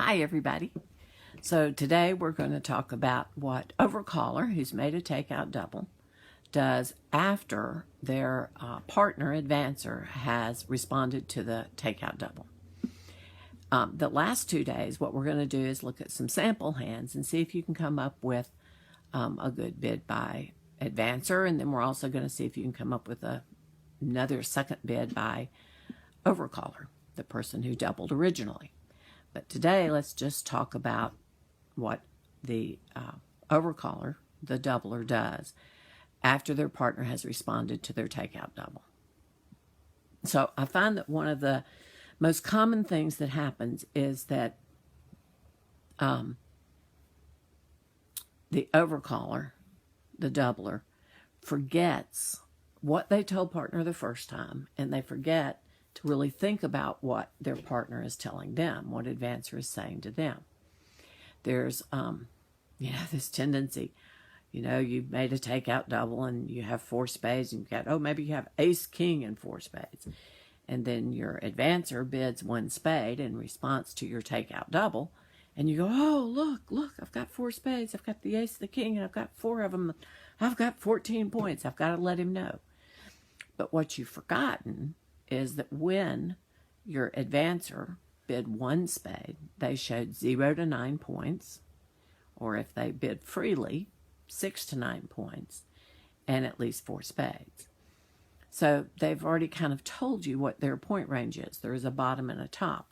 Hi, everybody. So today we're going to talk about what Overcaller, who's made a takeout double, does after their partner advancer has responded to the takeout double. The last 2 days, what we're going to do is look at some sample hands and see if you can come up with a good bid by advancer, and then we're also going to see if you can come up with another second bid by Overcaller, the person who doubled originally. But today, let's just talk about what the Overcaller, the doubler, does after their partner has responded to their takeout double. So I find that one of the most common things that happens is that the Overcaller, the doubler, forgets what they told partner the first time, and they forget to really think about what their partner is telling them, what advancer is saying to them. There's, this tendency, you've made a takeout double and you have 4 spades and maybe you have ace, king, and 4 spades. And then your advancer bids 1 spade in response to your takeout double. And you go, oh, look, I've got 4 spades. I've got the ace, the king, and I've got 4 of them. I've got 14 points. I've got to let him know. But what you've forgotten is that when your advancer bid 1 spade, they showed 0 to 9 points, or if they bid freely, 6 to 9 points, and at least 4 spades. So they've already kind of told you what their point range is. There is a bottom and a top.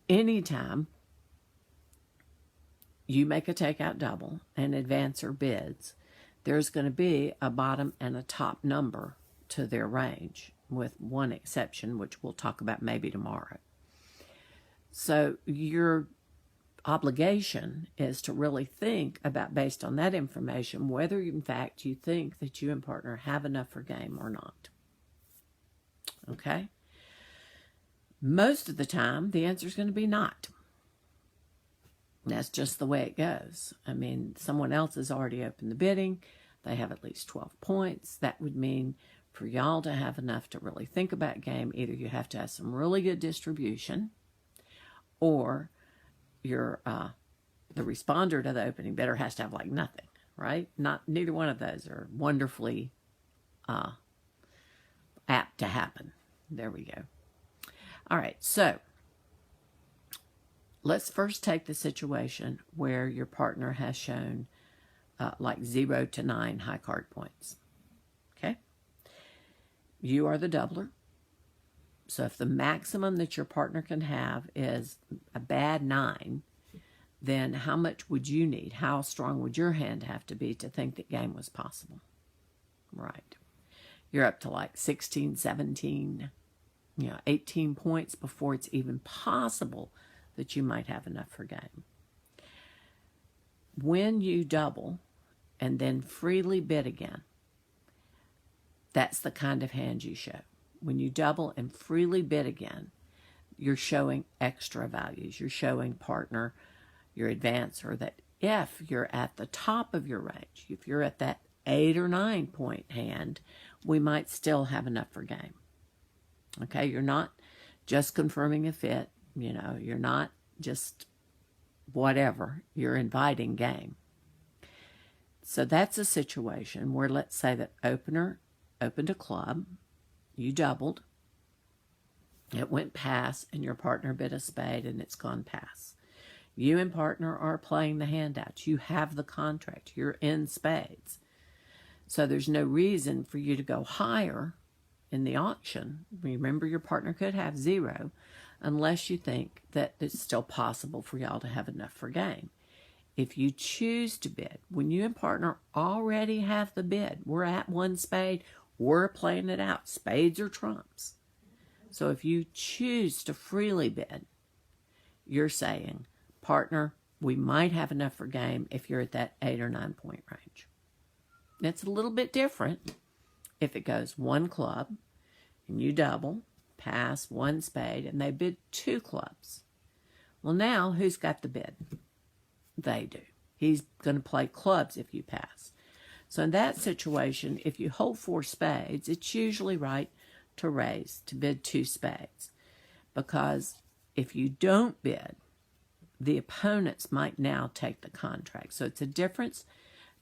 Anytime you make a takeout double and advancer bids, there's going to be a bottom and a top number to their range, with one exception, which we'll talk about maybe tomorrow. So your obligation is to really think about, based on that information, whether in fact you think that you and partner have enough for game or not. Okay? Most of the time, the answer is going to be not. That's just the way it goes. I mean, someone else has already opened the bidding. They have at least 12 points. That would mean for y'all to have enough to really think about game, either you have to have some really good distribution, or your the responder to the opening bidder has to have like nothing, right? Neither one of those are wonderfully apt to happen. There we go. All right, so let's first take the situation where your partner has shown like 0 to 9 high card points. Okay? You are the doubler. So if the maximum that your partner can have is a bad 9, then how much would you need? How strong would your hand have to be to think that game was possible? Right. You're up to like 16, 17, 18 points before it's even possible that you might have enough for game. When you double and then freely bid again, that's the kind of hand you show. When you double and freely bid again, you're showing extra values. You're showing partner, your advancer, that if you're at the top of your range, if you're at that 8 or 9 point hand, we might still have enough for game. Okay, you're not just confirming a fit. You're not just whatever. You're inviting game. So that's a situation where, let's say that opener opened a club, you doubled, it went pass, and your partner bid a spade and it's gone pass. You and partner are playing the handouts. You have the contract. You're in spades. So there's no reason for you to go higher in the auction. Remember, your partner could have 0 unless you think that it's still possible for y'all to have enough for game. If you choose to bid, when you and partner already have the bid, we're at 1 spade, we're playing it out. Spades or trumps. So if you choose to freely bid, you're saying, partner, we might have enough for game if you're at that 8 or 9 point range. That's a little bit different if it goes 1 club and you double, pass 1 spade, and they bid 2 clubs. Well, now who's got the bid? They do. He's going to play clubs if you pass. So in that situation, if you hold 4 spades, it's usually right to raise, to bid 2 spades. Because if you don't bid, the opponents might now take the contract. So it's a difference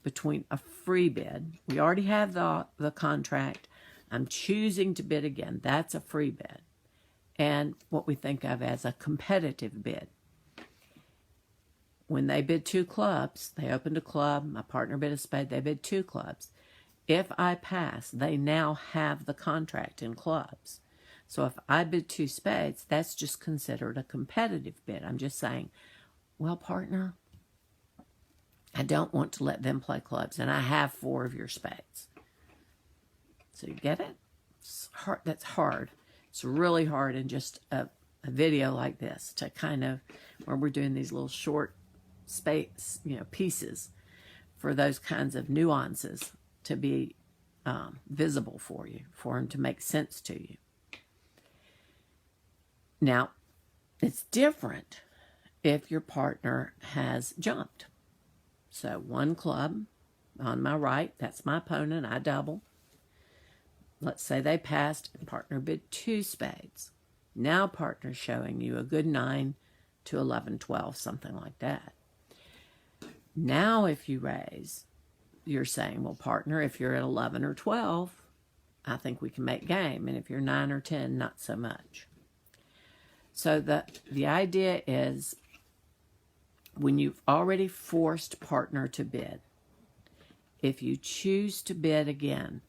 between a free bid. We already have the contract. I'm choosing to bid again. That's a free bid. And what we think of as a competitive bid. When they bid 2 clubs, they opened a club, my partner bid a spade, they bid 2 clubs. If I pass, they now have the contract in clubs. So if I bid 2 spades, that's just considered a competitive bid. I'm just saying, well, partner, I don't want to let them play clubs, and I have 4 of your spades. So you get it? It's hard. That's hard. It's really hard in just a video like this to kind of, where we're doing these little short space, pieces for those kinds of nuances to be visible for you, for them to make sense to you. Now, it's different if your partner has jumped. So 1 club on my right, that's my opponent, I double. Let's say they passed and partner bid 2 spades. Now partner's showing you a good 9 to 11, 12, something like that. Now if you raise, you're saying, well, partner, if you're at 11 or 12, I think we can make game. And if you're 9 or 10, not so much. So the idea is, when you've already forced partner to bid, if you choose to bid again,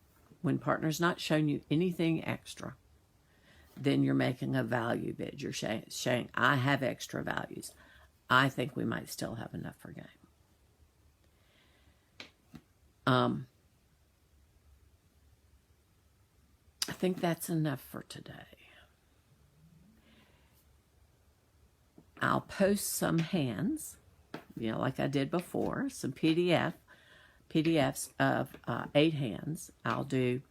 when partner's not showing you anything extra, then you're making a value bid. You're saying, I have extra values. I think we might still have enough for game. I think that's enough for today. I'll post some hands, like I did before, some PDFs of 8 hands. I'll do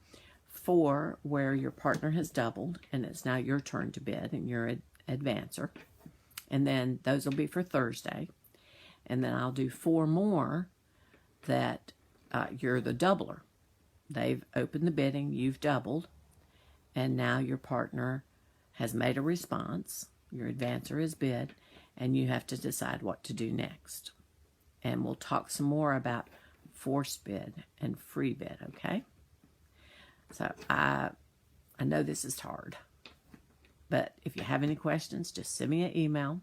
4 where your partner has doubled, and it's now your turn to bid, and you're an advancer. And then those will be for Thursday. And then I'll do 4 more that you're the doubler. They've opened the bidding, you've doubled, and now your partner has made a response. Your advancer is bid, and you have to decide what to do next. And we'll talk some more about forced bid and free bid, okay? So I know this is hard, but if you have any questions, just send me an email.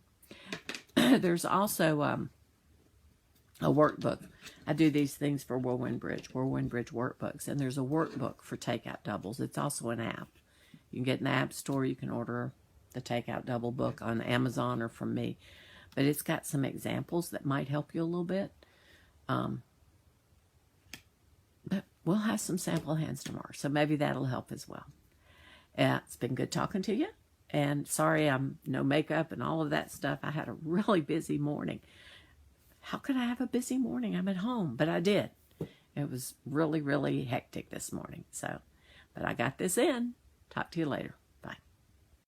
There's also a workbook. I do these things for Whirlwind Bridge workbooks, and there's a workbook for takeout doubles. It's also an app. You can get in the App Store. You can order the takeout double book on Amazon or from me, but it's got some examples that might help you a little bit. But we'll have some sample hands tomorrow, so maybe that'll help as well. It's been good talking to you, and sorry I'm no makeup and all of that stuff. I had a really busy morning. How could I have a busy morning? I'm at home, but I did. It was really, really hectic this morning. But I got this in. Talk to you later.